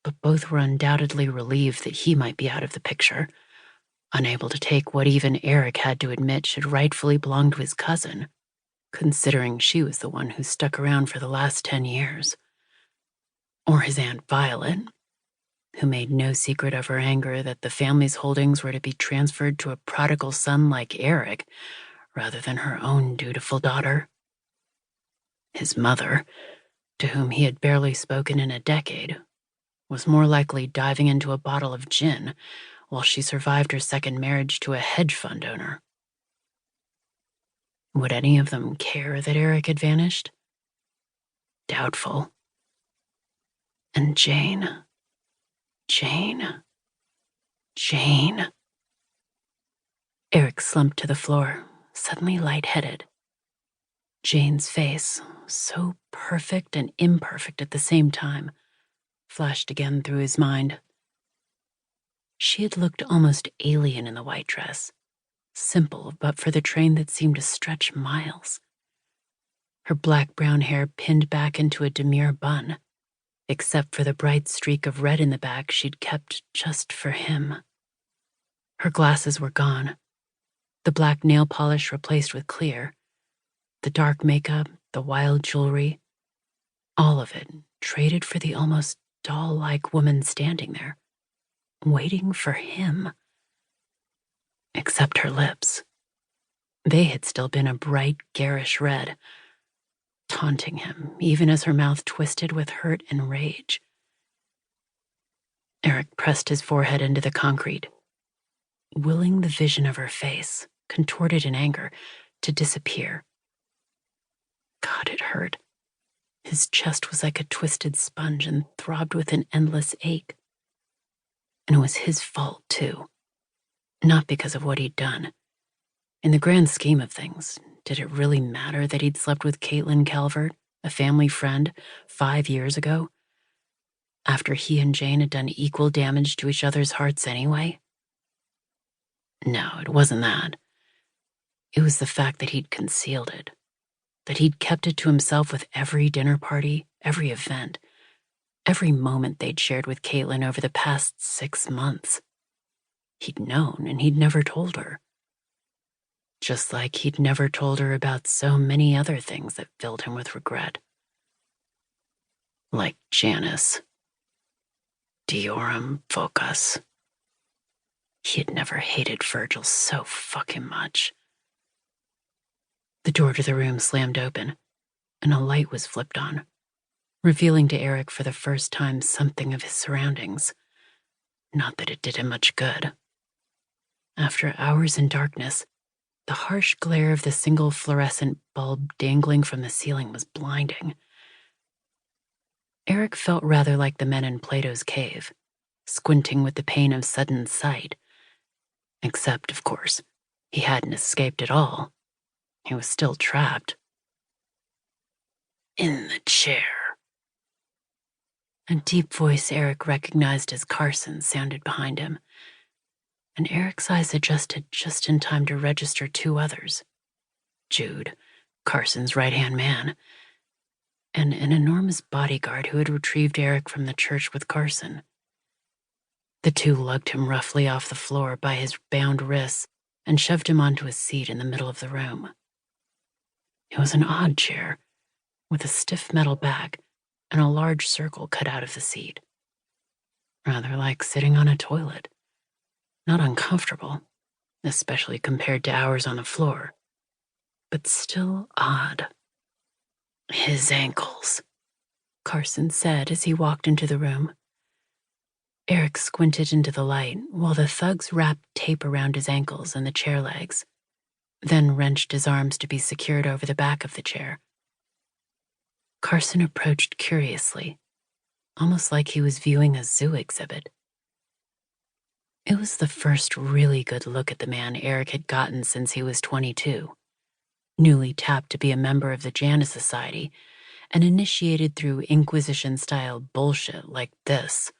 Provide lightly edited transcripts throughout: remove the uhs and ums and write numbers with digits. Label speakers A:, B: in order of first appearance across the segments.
A: but both were undoubtedly relieved that he might be out of the picture, unable to take what even Eric had to admit should rightfully belong to his cousin, considering she was the one who stuck around for the last 10 years. Or his Aunt Violet, who made no secret of her anger that the family's holdings were to be transferred to a prodigal son like Eric, rather than her own dutiful daughter. His mother, to whom he had barely spoken in a decade, was more likely diving into a bottle of gin while she survived her second marriage to a hedge fund owner. Would any of them care that Eric had vanished? Doubtful. And Jane. Eric slumped to the floor, suddenly lightheaded. Jane's face, so perfect and imperfect at the same time, flashed again through his mind. She had looked almost alien in the white dress, simple but for the train that seemed to stretch miles. Her black-brown hair pinned back into a demure bun, except for the bright streak of red in the back she'd kept just for him. Her glasses were gone, the black nail polish replaced with clear, the dark makeup, the wild jewelry, all of it traded for the almost doll-like woman standing there, waiting for him. Except her lips. They had still been a bright, garish red, taunting him even as her mouth twisted with hurt and rage. Eric pressed his forehead into the concrete, willing the vision of her face, contorted in anger, to disappear. God, it hurt. His chest was like a twisted sponge and throbbed with an endless ache. And it was his fault, too. Not because of what he'd done. In the grand scheme of things, did it really matter that he'd slept with Caitlin Calvert, a family friend, 5 years ago? After he and Jane had done equal damage to each other's hearts anyway? No, it wasn't that. It was the fact that he'd concealed it. That he'd kept it to himself with every dinner party, every event, every moment they'd shared with Caitlin over the past 6 months. He'd known, and he'd never told her. Just like he'd never told her about so many other things that filled him with regret. Like Janice. Diorum Vocus. He had never hated Virgil so fucking much. The door to the room slammed open, and a light was flipped on, revealing to Eric for the first time something of his surroundings. Not that it did him much good. After hours in darkness, the harsh glare of the single fluorescent bulb dangling from the ceiling was blinding. Eric felt rather like the men in Plato's cave, squinting with the pain of sudden sight. Except, of course, he hadn't escaped at all. He was still trapped. In the chair. A deep voice Eric recognized as Carson's sounded behind him, and Eric's eyes adjusted just in time to register 2 others. Jude, Carson's right-hand man, and an enormous bodyguard who had retrieved Eric from the church with Carson. The 2 lugged him roughly off the floor by his bound wrists and shoved him onto a seat in the middle of the room. It was an odd chair, with a stiff metal back and a large circle cut out of the seat. Rather like sitting on a toilet. Not uncomfortable, especially compared to hours on the floor, but still odd. His ankles, Carson said as he walked into the room. Eric squinted into the light while the thugs wrapped tape around his ankles and the chair legs, then wrenched his arms to be secured over the back of the chair. Carson approached curiously, almost like he was viewing a zoo exhibit. It was the first really good look at the man Eric had gotten since he was 22, newly tapped to be a member of the Janus Society and initiated through Inquisition-style bullshit like this.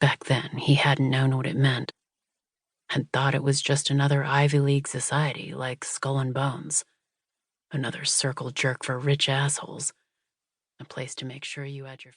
A: Back then, he hadn't known what it meant, had thought it was just another Ivy League society like Skull and Bones, another circle jerk for rich assholes, a place to make sure you had your